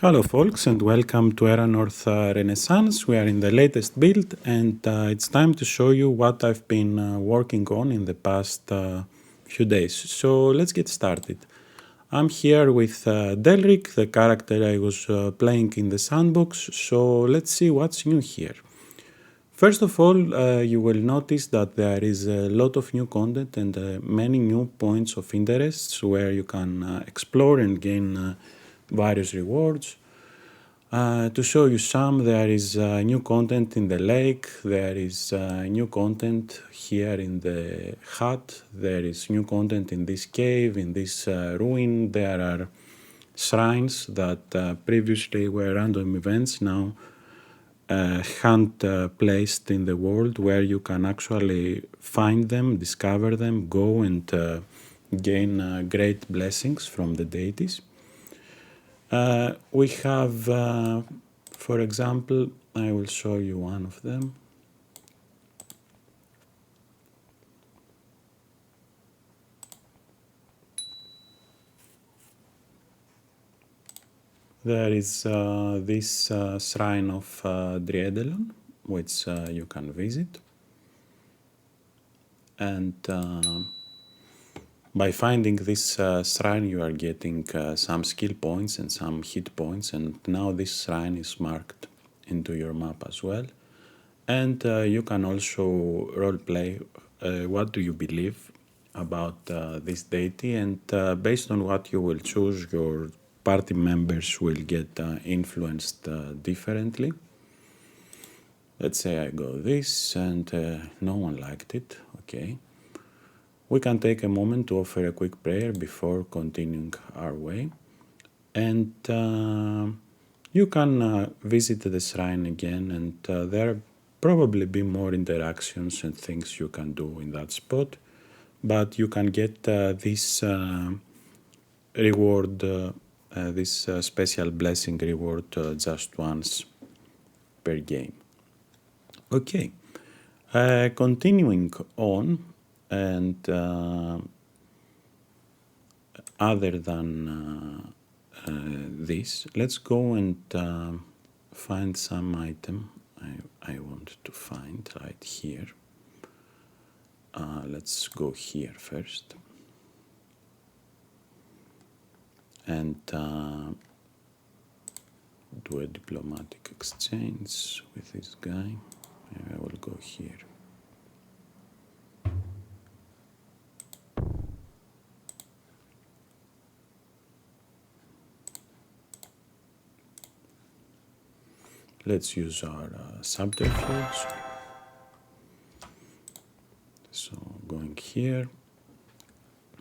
Hello folks and welcome to Erannorth Renaissance. We are in the latest build and it's time to show you what I've been working on in the past few days. So let's get started. I'm here with Delric, the character I was playing in the sandbox, so let's see what's new here. First of all, you will notice that there is a lot of new content and many new points of interest where you can explore and gain various rewards. To show you some, there is new content in the lake, there is new content here in the hut, there is new content in this cave, in this ruin. There are shrines that previously were random events, now hand placed in the world where you can actually find them, discover them, go and gain great blessings from the deities. We have, for example, I will show you one of them. There is this shrine of Driedelon, which you can visit. And by finding this shrine, you are getting some skill points and some hit points, and now this shrine is marked into your map as well. And you can also roleplay what do you believe about this deity, and based on what you will choose, your party members will get influenced differently. Let's say I go this and no one liked it, okay. We can take a moment to offer a quick prayer before continuing our way. And you can visit the shrine again, and there probably be more interactions and things you can do in that spot. But you can get this reward, this special blessing reward just once per game. Okay, continuing on, and other than this, let's go and find some item I want to find right here. Let's go here first. And do a diplomatic exchange with this guy. I will go here. Let's use our subterfuge. So going here,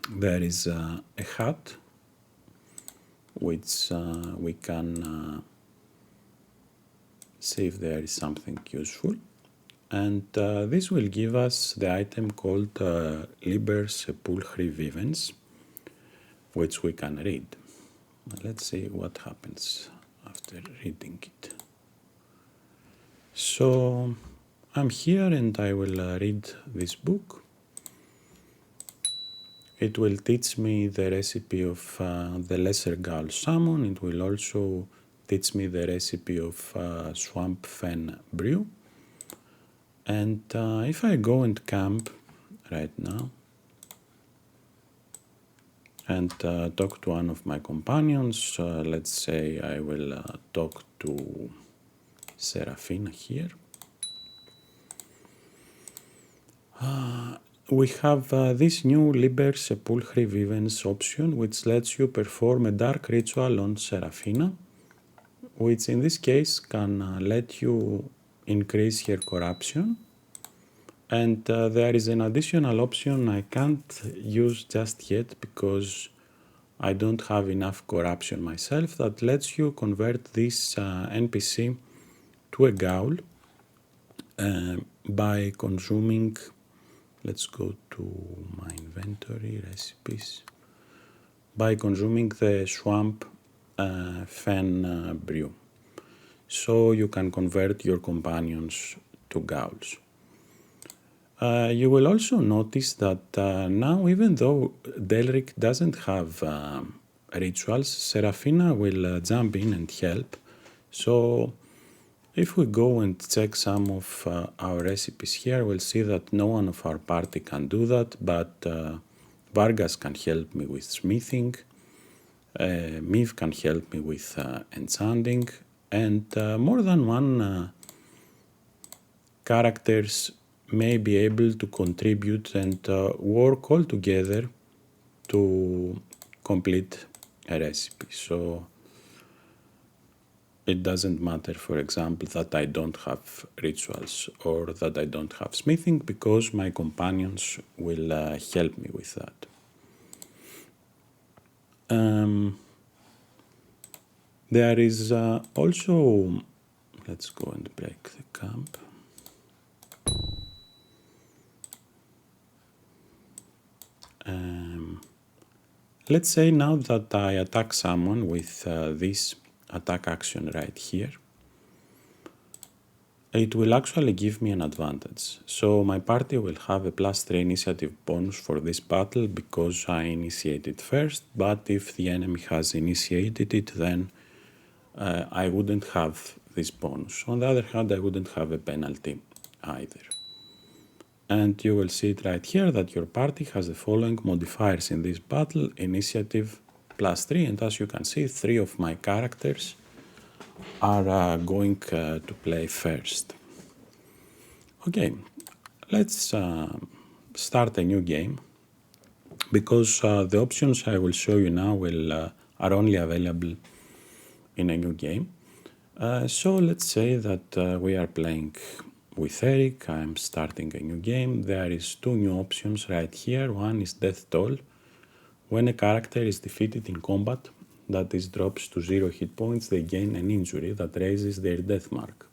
there is a hut which we can see if there is something useful. And this will give us the item called Liber Sepulchri Vivens, which we can read. Let's see what happens after reading it. So I'm here and I will read this book. It will teach me the recipe of the Lesser Gaul Salmon. It will also teach me the recipe of Swamp Fen Brew. And if I go and camp right now and talk to one of my companions, let's say I will talk to Serafina here. We have this new Liber Sepulchri Vivens option, which lets you perform a dark ritual on Serafina, which in this case can let you increase her corruption. And there is an additional option I can't use just yet because I don't have enough corruption myself, that lets you convert this NPC to a Gaul by consuming, let's go to my inventory, recipes, by consuming the Swamp Fen Brew. So you can convert your companions to Gauls. You will also notice that now, even though Delric doesn't have rituals, Serafina will jump in and help. So if we go and check some of our recipes here, we'll see that no one of our party can do that, but Vargas can help me with smithing, Miv can help me with enchanting, and more than one characters may be able to contribute and work all together to complete a recipe. So it doesn't matter, for example, that I don't have rituals or that I don't have smithing, because my companions will help me with that. There is also, let's go and break the camp. Let's say now that I attack someone with this attack action right here, it will actually give me an advantage. So my party will have a +3 initiative bonus for this battle because I initiated first, but if the enemy has initiated it, then I wouldn't have this bonus. On the other hand, I wouldn't have a penalty either. And you will see it right here that your party has the following modifiers in this battle: initiative +3, and as you can see, 3 of my characters are going to play first. Okay, let's start a new game, because the options I will show you now are only available in a new game. So let's say that we are playing with Eric. I'm starting a new game. There is 2 new options right here. One is Death Toll. When a character is defeated in combat, that is drops to 0 hit points, they gain an injury that raises their death mark.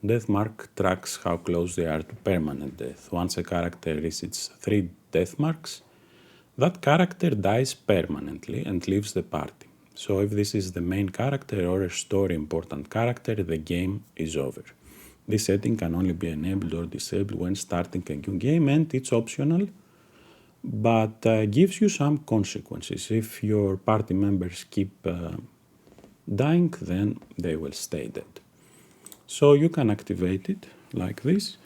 Death mark tracks how close they are to permanent death. Once a character receives 3 death marks, that character dies permanently and leaves the party. So if this is the main character or a story important character, the game is over. This setting can only be enabled or disabled when starting a new game, and it's optional, but gives you some consequences. If your party members keep dying, then they will stay dead. So you can activate it like this,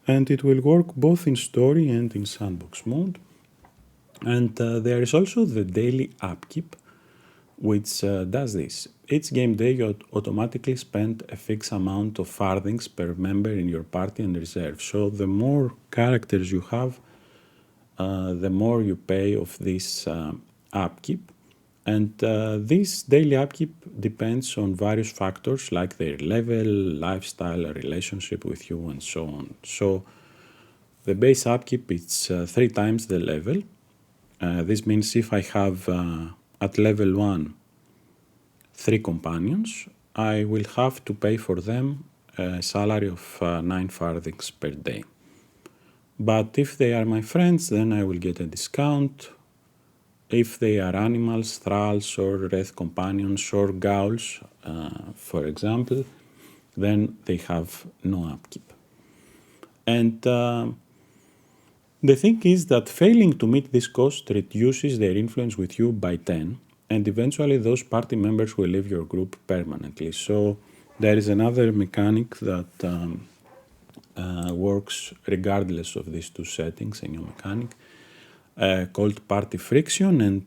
and it will work both in story and in sandbox mode. And there is also the daily upkeep, which does this. Each game day you automatically spend a fixed amount of farthings per member in your party and reserve. So the more characters you have, the more you pay of this upkeep. And this daily upkeep depends on various factors like their level, lifestyle, relationship with you, and so on. So the base upkeep is 3 times the level. This means if I have at level 1 3 companions, I will have to pay for them a salary of 9 farthings per day. But if they are my friends, then I will get a discount. If they are animals, thralls or wraith companions or ghouls, for example, then they have no upkeep. And the thing is that failing to meet this cost reduces their influence with you by 10, and eventually those party members will leave your group permanently. So there is another mechanic that works regardless of these 2 settings, a new mechanic called party friction. And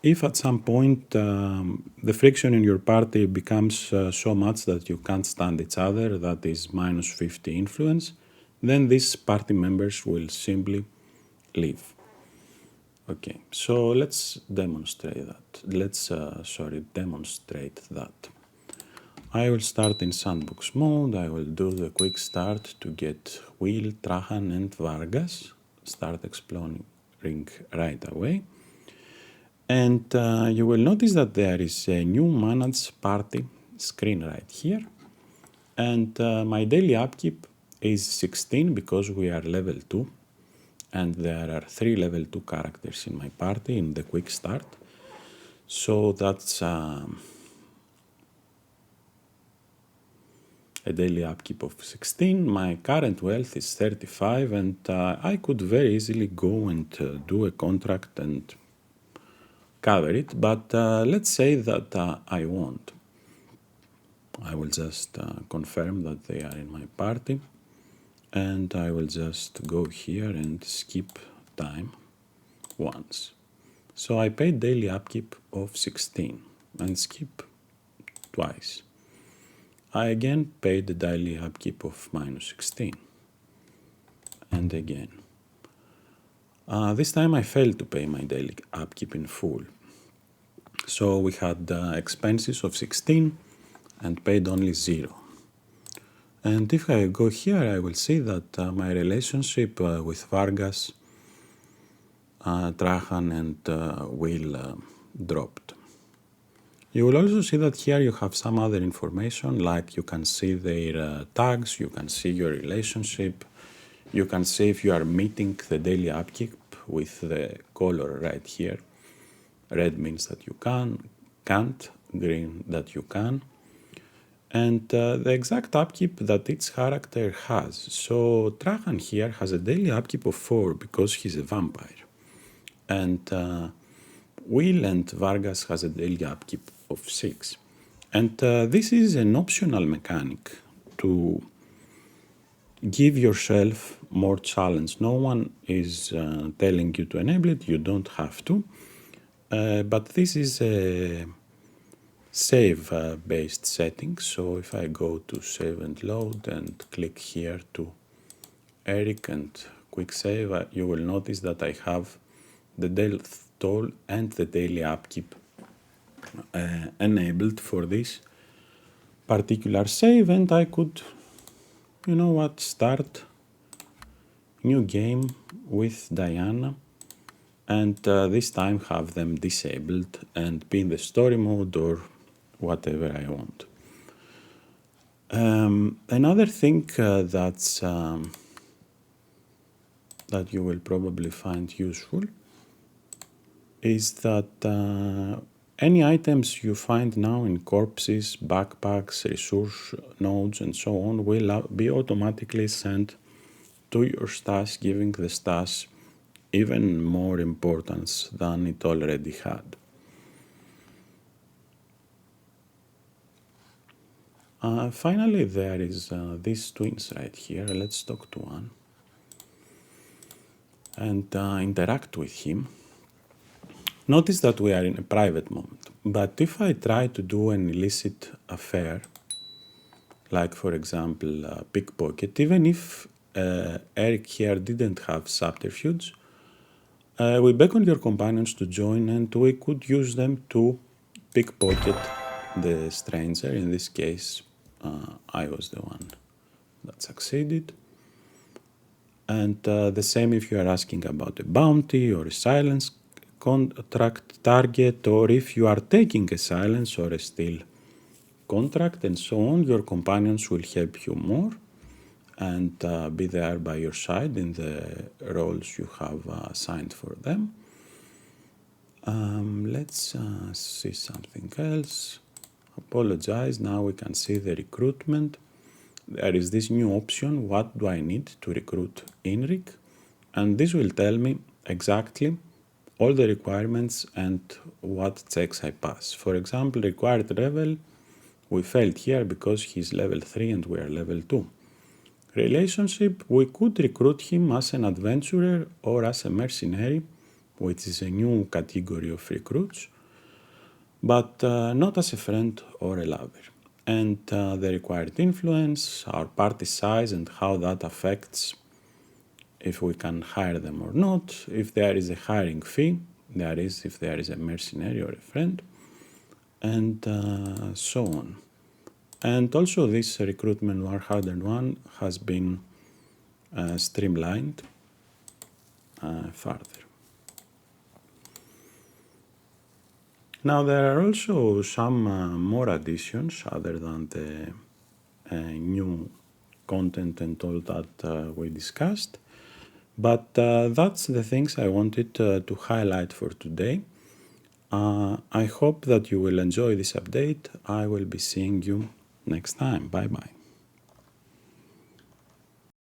if at some point the friction in your party becomes so much that you can't stand each other, that is -50 influence, then these party members will simply leave. Okay, so let's demonstrate that. I will start in sandbox mode. I will do the quick start to get Will, Trahan and Vargas. Start exploring right away. And you will notice that there is a new manage party screen right here. And my daily upkeep is 16 because we are level 2. And there are 3 level 2 characters in my party in the quick start. So that's a daily upkeep of 16. My current wealth is 35, and I could very easily go and do a contract and cover it, but let's say that I won't. I will just confirm that they are in my party, and I will just go here and skip time once. So I paid daily upkeep of 16 and skip twice. I again paid the daily upkeep of minus 16 and again. This time I failed to pay my daily upkeep in full. So we had expenses of 16 and paid only 0. And if I go here, I will see that my relationship with Vargas, Trajan and Will dropped. You will also see that here you have some other information, like you can see their tags, you can see your relationship, you can see if you are meeting the daily upkeep with the color right here. Red means that you can't, green that you can, and the exact upkeep that each character has. So Trajan here has a daily upkeep of 4 because he's a vampire, and Will and Vargas has a daily upkeep of 6. And this is an optional mechanic to give yourself more challenge. No one is telling you to enable it, you don't have to. But this is a save-based setting. So if I go to save and load and click here to Eric and quick save, you will notice that I have the death toll and the daily upkeep enabled for this particular save, and I could, you know what, start new game with Diana, and this time have them disabled and be in the story mode or whatever I want. Another thing that you will probably find useful is that any items you find now in corpses, backpacks, resource nodes and so on will be automatically sent to your stash, giving the stash even more importance than it already had. Finally, there is these twins right here. Let's talk to one and interact with him. Notice that we are in a private moment, but if I try to do an illicit affair, like for example pickpocket, even if Eric here didn't have subterfuge, we beckon your companions to join and we could use them to pickpocket the stranger. In this case, I was the one that succeeded. And the same if you are asking about a bounty or a silence contract target, or if you are taking a silence or a steal contract and so on, your companions will help you more and be there by your side in the roles you have assigned for them. Let's see something else. Apologize, now we can see the recruitment. There is this new option, what do I need to recruit Inrik? And this will tell me exactly all the requirements and what checks I pass. For example, required level, we failed here because he's level 3 and we are level 2. Relationship, we could recruit him as an adventurer or as a mercenary, which is a new category of recruits, but not as a friend or a lover. And the required influence, our party size and how that affects if we can hire them or not, if there is a hiring fee, that is, if there is a mercenary or a friend, and so on. And also this recruitment Warhardened one has been streamlined further. Now there are also some more additions other than the new content and all that we discussed. But that's the things I wanted to highlight for today. I hope that you will enjoy this update. I will be seeing you next time. Bye bye.